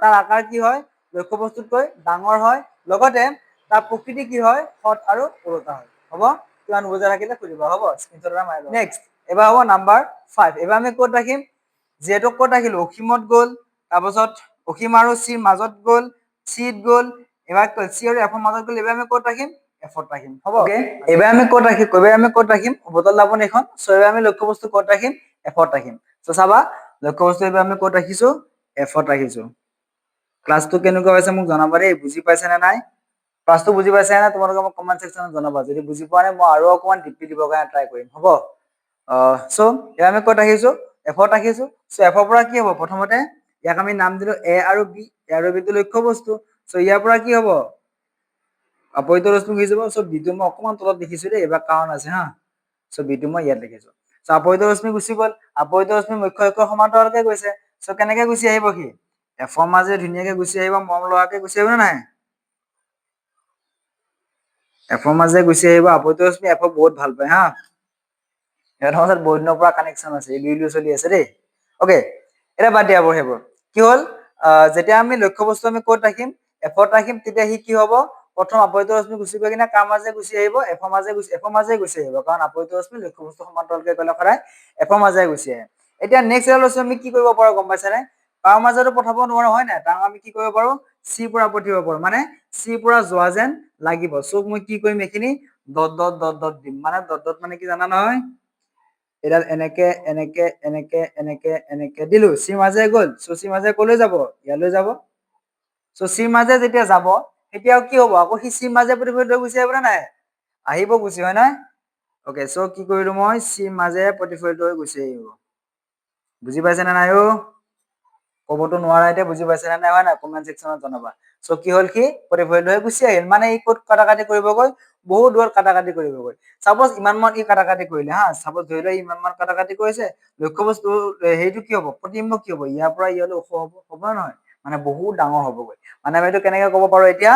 তাৰ আকাৰ কি হয়? লক্ষ্য বস্তুতকৈ ডাঙৰ হয়। লগতে তাৰ প্ৰকৃতি কি হয়? সৎ আৰু ওলোটা হয়। হ'ব? কিবা নুবুজা থাকিলে সুধিবা, হ'ব? স্ক্ৰীনশ্বট এটা মাৰি লবা। নেক্সট, এবাৰ হ'ব নাম্বাৰ 5। এবাৰ আমি ক'ত ৰাখিম? যিহেতু ক'ত ৰাখিলো? অসীমত গ'ল, তাৰপাছত অসীম আৰু চিৰ মাজত গ'ল, চিত গ'ল, এবাৰ চি আৰু এফৰ মাজত গ'ল, এবাৰ আমি ক'ত ৰাখিম? এফত ৰাখিম, হ'ব? এবাৰ আমি ক'ত ৰাখিম? এবাৰ আমি ক'ত ৰাখিম? অৱতল দাপন এইখন, চ' এবাৰ আমি লক্ষ্য বস্তু ক'ত ৰাখিম? এফত ৰাখিম। চ' চাবা, লক্ষ্য বস্তু এবাৰ আমি ক'ত ৰাখিছো? এফত ৰাখিছো। ক্লাছটো কেনেকুৱা হৈছে মোক জনাবা দেই, বুজি পাইছে নে নাই? ক্লাছটো বুজি পাইছে নে? তোমালোকে মোক কমেণ্ট ছেকশ্যনত জনাবা। যদি বুজি পোৱা নাই, মই আৰু অকমান ডিপলি দিবৰ কাৰণে ট্ৰাই কৰিম, হ'ব? চ' এবাৰ আমি ক'ত ৰাখিছো? এফত ৰাখিছো। চ' এফৰ পৰা কি হ'ব? প্ৰথমতে ইয়াক আমি নাম দিলো এ আৰু বি। এ আৰু বিটো লক্ষ্য বস্তু। চ' ইয়াৰ পৰা কি হ'ব? আপতিত ৰশ্মি গুচি যাব। চ' বিটো মই অকমান তলত লিখিছো দেই, এইবাৰ কাৰণ আছে হা। চ' বিটো মই ইয়াত লিখিছো। চ' আপতিত ৰশ্মি গুচি গ'ল। আপতিত ৰশ্মি মুখ্য অক্ষৰ সমান্তৰালকে গৈছে। চ' কেনেকে গুচি আহিব সি? এফৰ মাজে ধুনীয়াকে গুচি আহিব, মৰম লগাকে গুচি আহিব নে নাই? এফৰ মাজে গুচি আহিব। আপতিত ৰশ্মি এফক বহুত ভাল পায় হা। সিহঁতৰ মাজত বহুত দিনৰ পৰা কানেকশ্যন আছে, ইলু চলি আছে দেই। অকে, এতিয়া বাদ দিয়া সেইবোৰ। কি হ'ল? যেতিয়া আমি লক্ষ্য বস্তু আমি ক'ত ৰাখিম? এফত ৰাখিম, তেতিয়া সি কি হ'ব? প্ৰথম আপতিত ৰশ্মি গুচি গৈ কিনে কাৰ মাজে গুচি আহিব? এফৰ মাজে গুচি আহিব, কাৰণ আপতিত ৰশ্মি লক্ষ্য বস্তু সমান্তৰালকে গ'লে সদায় এফৰ মাজে গুচি আহে। এতিয়া নেক্সট লৈছো আমি কি কৰিব পাৰো গম পাইছানে? তাৰ মাজতো পঠাব নোৱাৰো, হয় নাই? তাৰ আমি কি কৰিব পাৰো? চিৰ পৰা পঠিয়াব পাৰো, মানে চিৰ পৰা যোৱা যেন লাগিব। চ' মই কি কৰিম? এইখিনি ডট ডট ডট ডট দিম। মানে ডট ডট মানে কি জানা নহয়? এডাল এনেকে এনেকে এনেকে এনেকে এনেকে দিলো, চিৰ মাজে গ'ল। চ' চিৰ মাজে কলৈ যাব? ইয়ালৈ যাব। চ' চিৰ মাজে যেতিয়া যাব, তেতিয়াও কি হ'ব? আকৌ সি চিৰ মাজে প্ৰতিফলিত হৈ গুচি আহিব নে নাই? আহিব গুচি, হয় নাই? অকে, চ' কি কৰিলো মই? চিৰ মাজে প্ৰতিফলিত হৈ গুচি আহিব। বুজি পাইছে নে নাই? ক'বতো নোৱাৰা এতিয়া, বুজি পাইছে নে নাই? হয় নাই? কমেণ্ট ছেকশ্যনত জনাবা। চ' কি হ'ল? সি প্ৰতিফলিত হৈ গুচি আহিল। মানে ই ক'ত কাটাকাটি কৰিবগৈ? বহুত দূৰত কাটাকাটি কৰিবগৈ। চাপজ ইমান মান ই কাটাকাটি কৰিলে হা, চাপজ ধৰি লোৱা ইমান মান কাটাকাটি কৰিছে, লক্ষ্য বস্তু হেৰিটো কি হ'ব? প্ৰতিবিম্ব কি হ'ব? ইয়াৰ পৰা ইয়ালৈ ওখ হ'ব, হ'ব নে নহয়? মানে বহুত ডাঙৰ হ'বগৈ। মানে আমি এইটো কেনেকে ক'ব পাৰো এতিয়া?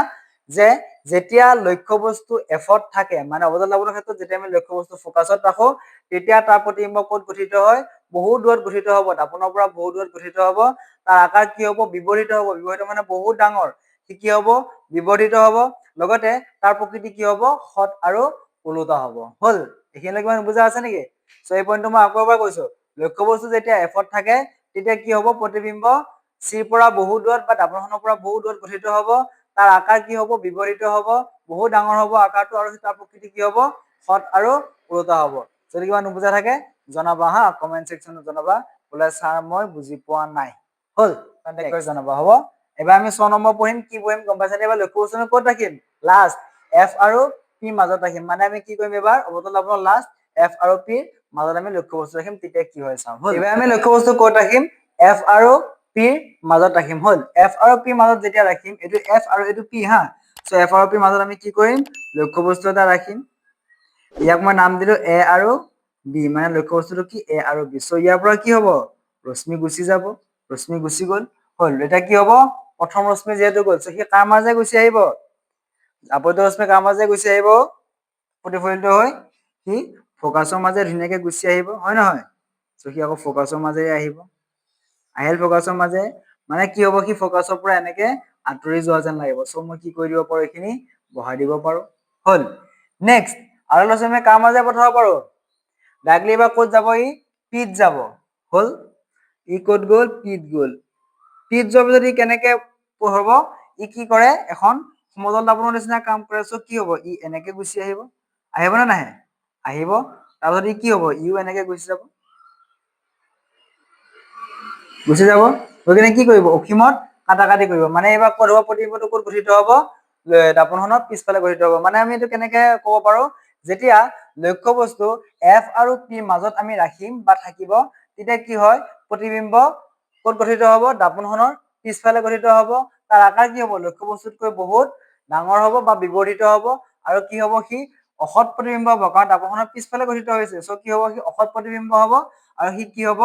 যে যেতিয়া লক্ষ্য বস্তু এফত থাকে, মানে অৱতল দাপনৰ ক্ষেত্ৰত যেতিয়া আমি লক্ষ্য বস্তু ফকাছত ৰাখো, তেতিয়া তাৰ প্ৰতিবিম্ব ক'ত গঠিত হয়? বহুত দূৰত গঠিত হ'ব, দাপনৰ পৰা বহুত দূৰত গঠিত হ'ব। তাৰ আকাৰ কি হ'ব? বিবৰ্ধিত হ'ব। বিবৰ্ধিত মানে বহুত ডাঙৰ। সি কি হ'ব? বিবৰ্ধিত হ'ব। লগতে তাৰ প্ৰকৃতি কি হ'ব? সৎ আৰু ওলোটা হ'ব। হ'ল? এইখিনিলৈকে কিবা বুজা আছে নেকি? চ' এই পইণ্টটো মই আকৌ এবাৰ কৈছো। লক্ষ্য বস্তু যেতিয়া এফত থাকে, তেতিয়া কি হ'ব? প্ৰতিবিম্ব চিৰ পৰা বহুত দূৰত বা দাপনখনৰ পৰা বহুত দূৰত গঠিত হ'ব। তাৰ আকাৰ কি হ'ব? বিবৰ্ধিত হ'ব, বহুত ডাঙৰ হ'ব আকাৰটো, আৰু তাৰ প্ৰকৃতি কি হ'ব? সৎ আৰু ওলোটা হ'ব। যদি কিবা নুবুজা থাকে জনাবা হা, কমেণ্ট ছেকশ্যনত জনাবা। বোলে ছাৰ মই বুজি পোৱা নাই। হ'ল? কণ্টেক্ট কৰি জনাবা, হ'ব? এবাৰ আমি 6 নম্বৰ পঢ়িম। কি পঢ়িম গম পাইছানে? এবাৰ লক্ষ্য বস্তু ক'ত ৰাখিম? লাষ্ট এফ আৰু পি মাজত ৰাখিম মানে আমি কি কৰিম এবাৰ অৱতল দাপনৰ লাষ্ট এফ আৰু পি মাজত আমি লক্ষ্যবস্তু ৰাখিম তেতিয়া কি হয় চাম হল এবাৰ আমি লক্ষ্যবস্তু ক'ত ৰাখিম এফ আৰু পি মাজত ৰাখিম হল এফ আৰু পি মাজত যেতিয়া ৰাখিম এইটো এফ আৰু এইটো পি হা সো এফ আৰু পি মাজত আমি কি কৰিম লক্ষ্যবস্তু এটা ৰাখিম ইয়াক মই নাম দিলো এ আৰু বি মানে লক্ষ্যবস্তুটো কি এ আৰু বি সো ইয়াৰ পৰা কি হ'ব ৰশ্মি গুচি যাব ৰশ্মি গুচি গ'ল হল এটা কি হ'ব প্ৰথম ৰশ্মি যেহেতু গ'ল সো সি কাৰ মাজে গুচি আহিব আপত্য ৰশ্মি কাৰ মাজে গুচি আহিব প্ৰতিফলিত হৈ সি ফোকাছৰ মাজে ধুনীয়াকে গুচি আহিব হয় নহয় সো সি আকৌ ফোকাছৰ মাজে আহিব আহিল ফোকাছৰ মাজে মানে কি হ'ব সি ফোকাছৰ পৰা এনেকে আঁতৰি যোৱা যেন লাগিব সো মই কি কৰি দিব পাৰো এইখিনি বহাই দিব পাৰো হল নেক্সট আৰু ৰশ্মি কাৰ মাজে পঠাব পাৰো ডাইৰেক্টলি বা ক'ত যাব ই পিত যাব হল ই ক'ত গ'ল পিত গ'ল পিত যোৱাৰ পিছত ই কেনেকে হ'ব ই কি কৰে এখন সমতল দাপনৰ নিচিনা কাম কৰে সো কি হ'ব ই এনেকে গুচি আহিব আহিব নে নাহে আহিব তাৰপিছত ই কি হ'ব ইও এনেকে গুচি যাব গতিকে কি কৰিব অসীমত কাটাকাটি কৰিব মানে এইবাৰ ক'ত হ'ব প্ৰতিবিম্বটো ক'ত গঠিত হ'ব দাপনখনৰ পিছফালে গঠিত হ'ব মানে আমি এইটো কেনেকে ক'ব পাৰো যেতিয়া লক্ষ্যবস্তু এফ আৰু পি মাজত আমি ৰাখিম বা থাকিব তেতিয়া কি হয় প্ৰতিবিম্ব ক'ত গঠিত হ'ব দাপনখনৰ পিছফালে গঠিত হ'ব তাৰ আকাৰ কি হ'ব লক্ষ্যবস্তুতকৈ বহুত ডাঙৰ হ'ব বা বিবৰ্ধিত হ'ব আৰু কি হ'ব সি অসৎ প্ৰতিবিম্ব হ'ব কাৰণ দাপনখনৰ পিছফালে গঠিত হৈছে সো কি হ'ব সি অসৎ প্ৰতিবিম্ব হ'ব আৰু সি কি হ'ব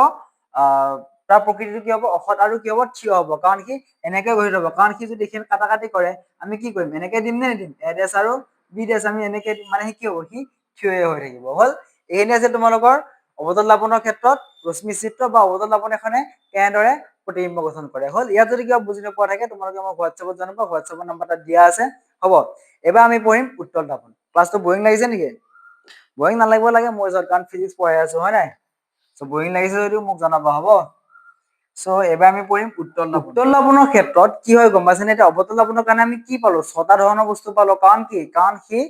তাৰ প্ৰকৃতিটো কি হ'ব অসৎ আৰু কি হ'ব থিয় হ'ব কাৰণ সি এনেকে গঠিত হ'ব কাৰণ সি যদি এইখিনি কাটাকাটি কৰে আমি কি কৰিম এনেকে দিম নে নিদিম এ ডেছ আৰু বি ডেছ আমি এনেকে দিম মানে সি কি হ'ব সি থিয় হৈ থাকিব হল এইখিনি আছে তোমালোকৰ অৱতল দাপনৰ ক্ষেত্ৰত ৰশ্মি চিত্ৰ বা অৱতল দাপন এখনে কেনেদৰে প্ৰতিবিম্ব গঠন কৰে হল ইয়াত যদি কিবা বুজি নোপোৱা থাকে তোমালোকে মোক হোৱাটছএপত জনাবা হোৱাটছএপৰ নম্বৰ তাত দিয়া আছে হ'ব এবাৰ আমি পঢ়িম উত্তল দাপন ক্লাছটো বৰিং লাগিছে নেকি বৰিং নালাগিব লাগে মই কাৰণ ফিজিক্স পঢ়াই আছো হয় নাই সো বৰিং লাগিছে যদিও মোক জনাবা হ'ব সো এবাৰ আমি পঢ়িম উত্তল দাপনৰ ক্ষেত্ৰত কি হয় গম পাইছেনে এতিয়া অৱতল দাপনৰ কাৰণে আমি কি পালো ছটা ধৰণৰ বস্তু পালো কাৰণ সি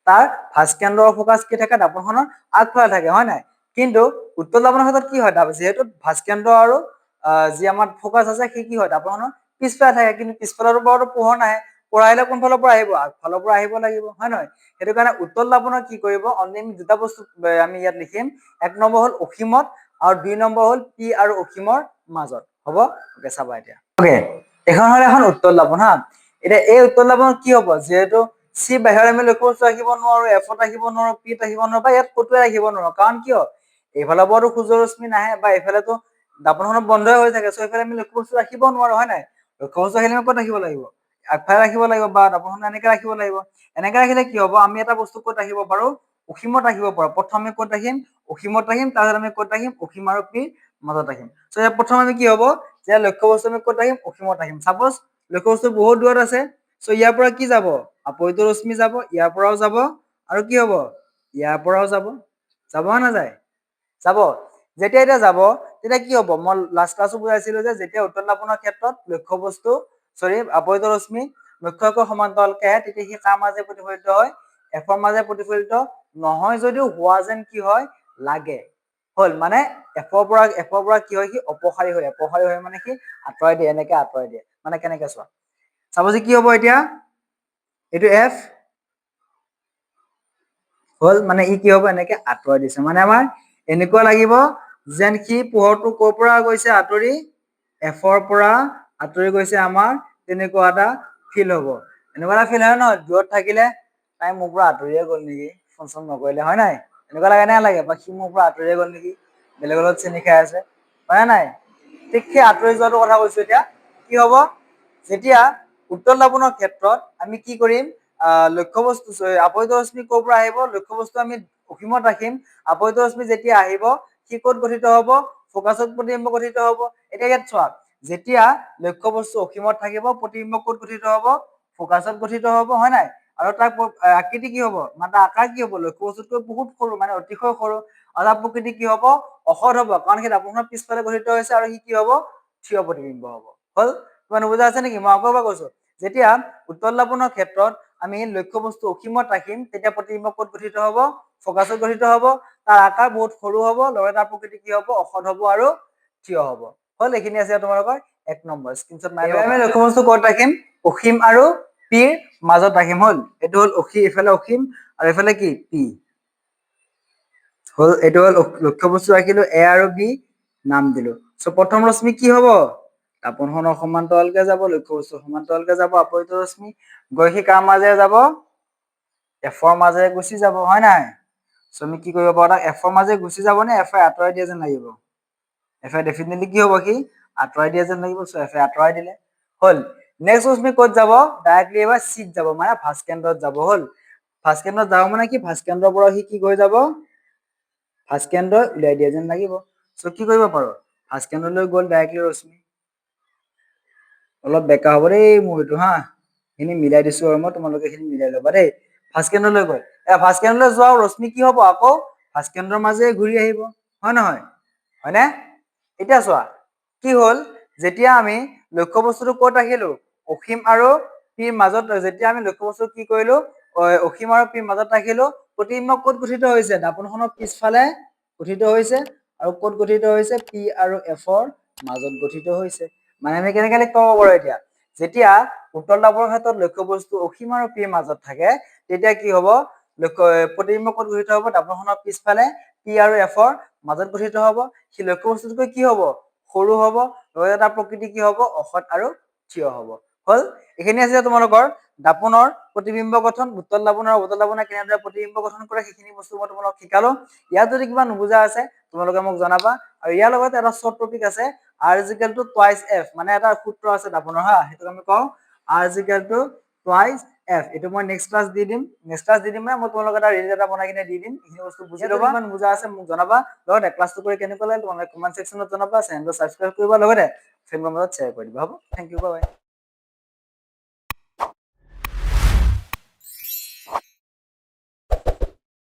তাৰ ভাস্কেন্দ্ৰৰ ফোকাছ কি থাকে দাপনখনৰ আগফালে থাকে হয় নাই কিন্তু উত্তল দাপনৰ ক্ষেত্ৰত কি হয় যিহেতু ভাস্কেন্দ্ৰ আৰু যি আমাৰ ফোকাছ আছে সি কি হয় দাপনখনৰ পিছফালে থাকে কিন্তু পিছফালৰ পৰাটো পোহৰ নাহে পোহৰ আহিলে কোনফালৰ পৰা আহিব আগফালৰ পৰা আহিব লাগিব হয় নহয় সেইটো কাৰণে উত্তল দাপনৰ কি কৰিব অনলি দুটা বস্তু আমি ইয়াত লিখিম এক নম্বৰ হল অসীমত আৰু দুই নম্বৰ হল পি আৰু অসীমৰ মাজত হ'ব ওকে চাবা এতিয়া ওকে এখন হল এখন উত্তল দাপন হা এতিয়া এই উত্তল দাপনত কি হ'ব যিহেতু চি বাহিৰত আমি লক্ষ্যবস্তু ৰাখিব নোৱাৰো এফত ৰাখিব নোৱাৰো পিত ৰাখিব নোৱাৰো বা ইয়াত ক'তোৱে ৰাখিব নোৱাৰো কাৰণ কিয় এইফালৰ পৰাটো সূৰ্যৰ ৰশ্মি নাহে বা এইফালেতো দাপনখন বন্ধই হৈ থাকে সো এইফালে আমি লক্ষ্যবস্তু ৰাখিব নোৱাৰো হয় নাই লক্ষ্যবস্তু আহিলে আমি ক'ত ৰাখিব লাগিব আগফালে ৰাখিব লাগিব বা দাপনখন এনেকে ৰাখিব লাগিব এনেকে ৰাখিলে কি হ'ব আমি এটা বস্তু ক'ত ৰাখিব পাৰো অসীমত ৰাখিব পাৰো প্ৰথম আমি ক'ত ৰাখিম অসীমত ৰাখিম তাৰপিছত আমি ক'ত ৰাখিম অসীম আৰু পিৰ মাজত ৰাখিম সো ইয়াত প্ৰথম আমি কি হ'ব যে লক্ষ্যবস্তু আমি ক'ত ৰাখিম অসীমত ৰাখিম সাপোজ লক্ষ্যবস্তু বহুত দূৰত আছে সো ইয়াৰ পৰা কি যাব আপতিত ৰশ্মি যাব ইয়াৰ পৰাও যাব আৰু কি হ'ব ইয়াৰ পৰাও যাব না নাযায় যাব যেতিয়া এটা যাব তেতিয়া কি হ'ব মই লাষ্ট ক্লাছো বুজাইছিলো যে যেতিয়া উত্তল দাপনৰ ক্ষেত্ৰত লক্ষ্যবস্তু আপতিত ৰশ্মি লক্ষ্যকৰ সমান্তৰালকে আহে তেতিয়া সি কাৰ মাজে প্ৰতিফলিত হয় এফৰ মাজে প্ৰতিফলিত নহয় যদিও হোৱা যেন কি হয় লাগে হল মানে এফৰ পৰা কি হয় সি অপসাৰী হয় মানে কি আঁতৰাই দিয়ে এনেকে আঁতৰাই দিয়ে মানে কেনেকে চোৱা চাব যে কি হ'ব এতিয়া এইটো এফ হল মানে ই কি হ'ব এনেকে আঁতৰাই দিছে মানে আমাৰ এনেকুৱা লাগিব যেন সি পোহৰটো ক'ৰ পৰা গৈছে আঁতৰি এফৰ পৰা আঁতৰি গৈছে আমাৰ তেনেকুৱা এটা ফিল হ'ব এনেকুৱা এটা ফিল হয় ন দূৰত থাকিলে তাই মোৰ পৰা আঁতৰিয়ে গ'ল নেকি ফোন চোন নকৰিলে হয় নাই এনেকুৱা লাগে নালাগে বা সি মোৰ পৰা আঁতৰিয়ে গ'ল নেকি বেলেগৰ লগত চেনি খাই আছে হয় নাই ঠিক সেই আঁতৰি যোৱাটো কথা কৈছো এতিয়া কি হ'ব যেতিয়া উত্তল দাপনৰ ক্ষেত্ৰত আমি কি কৰিম লক্ষ্যবস্তু আপতিত ৰশ্মি ক'ৰ পৰা আহিব লক্ষ্যবস্তু আমি অসীমত ৰাখিম আপতিত ৰশ্মি যেতিয়া আহিব সি ক'ত গঠিত হ'ব ফোকাছত প্ৰতিবিম্ব গঠিত হ'ব এতিয়া ইয়াত চোৱা যেতিয়া লক্ষ্যবস্তু অসীমত থাকিব প্ৰতিবিম্ব ক'ত গঠিত হ'ব ফোকাছত গঠিত হ'ব হয় নাই আৰু তাৰ আকৃতি কি হ'ব মানে তাৰ আকাৰ কি হ'ব লক্ষ্যবস্তুতকৈ বহুত সৰু মানে অতিশয় সৰু আৰু তাৰ প্ৰকৃতি কি হ'ব অসৎ হ'ব কাৰণ সি দাপনখনৰ পিছফালে গঠিত হৈছে আৰু সি কি হ'ব থিয় প্ৰতিবিম্ব হ'ব হল কিবা নুবুজা আছে নেকি মই আকৌ এবাৰ কৈছো যেতিয়া উত্তল দাপনৰ ক্ষেত্ৰত আমি লক্ষ্যবস্তু অসীমত ৰাখিম তেতিয়া প্ৰতিবিম্ব ক'ত গঠিত হ'ব ফোকাছত গঠিত হ'ব তাৰ আকাৰ বহুত সৰু হ'ব লগতে তাৰ প্ৰকৃতি কি হ'ব অসৎ হ'ব আৰু থিয় হ'ব হল এইখিনি আছে তোমালোকৰ এক নম্বৰ স্ক্ৰীনশ্বট মাৰি লবা আমি লক্ষ্যবস্তু ক'ত ৰাখিম অসীম আৰু পিৰ মাজত ৰাখিম হল এইটো হল ইফালে অসীম আৰু এইফালে কি পি হল। এইটো হল লক্ষ্য বস্তু ৰাখিলো এ আৰু বি নাম দিলো। চ' প্ৰথম ৰশ্মি কি হব দাপোনখনৰ সমান্তৰালকে যাব, লক্ষ্য বস্তু সমান্তৰালকে যাব, আপৰিত ৰশ্মি গৈ সি কাৰ মাজেৰে যাব এফৰ মাজেৰে গুচি যাব, হয় নাই? চ' আমি কি কৰিব পাৰো, তাক এফৰ মাজেৰে গুচি যাব নে এফে আঁতৰাই দিয়া যেন লাগিব? এফে ডেফিনেটলি কি হব, সি আঁতৰাই দিয়া যেন লাগিব। চ' এফে আঁতৰাই দিলে হল। নেক্সট ৰশ্মি ক'ত যাব, ডাইৰেক্টলি এবাৰ চিত যাব, মানে ফাৰ্ষ্ট কেন্দ্ৰত যাব। হল, ফাৰ্ষ্ট কেন্দ্ৰত যাব মানে কি ফাৰ্ষ্ট কেন্দ্ৰৰ পৰা সি কি কৰি যাব ফাৰ্ষ্ট কেন্দ্ৰ উলিয়াই দিয়া যেন লাগিব। চ' কি কৰিব পাৰো, ফাৰ্ষ্ট কেন্দ্ৰলৈ গ'ল ডাইৰেক্টলি ৰশ্মি। অলপ বেকা হ'ব দেই মোৰ এইটো হা, এইখিনি মিলাই দিছো আৰু মই, তোমালোকে এইখিনি মিলাই ল'বা দেই। ফাৰ্ষ্ট কেন্দ্ৰলৈ গ'ল, ফাৰ্ষ্ট কেন্দ্ৰলৈ যোৱা ৰশ্মি কি হ'ব, আকৌ ফাৰ্ষ্ট কেন্দ্ৰৰ মাজেৰে ঘূৰি আহিব, হয় নহয়? হয়নে? এতিয়া চোৱা কি হ'ল, যেতিয়া আমি লক্ষ্য বস্তুটো ক'ত ৰাখিলো অসীম আৰু পিৰ মাজত, যেতিয়া আমি লক্ষ্য বস্তু কি কৰিলো অসীম আৰু পিৰ মাজত ৰাখিলো, প্ৰতিবিম্ব ক'ত গঠিত হৈছে, দাপোনখনৰ পিছফালে গঠিত হৈছে, আৰু ক'ত গঠিত হৈছে পি আৰু এফৰ মাজত গঠিত হৈছে। মানে আমি কেনেকে লিখিব পাৰো এতিয়া, যেতিয়া উত্তল দাবৰ ক্ষেত্ৰত লক্ষ্য বস্তু অসীম আৰু পিৰ মাজত থাকে, তেতিয়া কি হব প্ৰতিবিম্ব ক'ত গঠিত হব, দাপোনখনৰ পিছফালে পি আৰু এফৰ মাজত গঠিত হব। সি লক্ষ্য বস্তুতকৈ কি হব সৰু হব, লগতে তাৰ প্ৰকৃতি কি হব অসৎ আৰু থিয় হব। হল, এইখিনি আছিলে তোমালোকৰ দাপোনৰ প্ৰতিবিম্ব গঠন, উত্তল দাপোন আৰু অৱতল দাপোনে কেনেদৰে প্ৰতিবিম্ব গঠন কৰে সেইখিনি বস্তু মই তোমালোকক শিকালো। ইয়াত যদি কিবা নুবুজা আছে তোমালোকে মোক জনাবা। আৰু ইয়াৰ লগতে এটা শৰ্ট টপিক আছে R = টুৱাইচ F, মানে এটা সূত্ৰ আছে দাপোনৰ হা, সেইটো আমি কওঁ R = টুৱাইচ F। এইটো মই নেক্সট ক্লাছ দি দিম, মানে মই তোমালোকক এটা ৰিল এটা বনাই কিনে দি দিম, এইখিনি বস্তু বুজি ল'বা। ইমান বুজা আছে মোক জনাবা, লগতে ক্লাছটো কৰি কেনেকুৱা লাগিল তোমালোকে কমেন্ট সেকশনত জনাবা, চেনেলটো সাবস্ক্ৰাইব কৰিবা, লগতে ফ্ৰেণ্ডৰ মাজত শ্বেয়াৰ কৰি দিবা। হ'ব, থেংক ইউ, বাই বাই।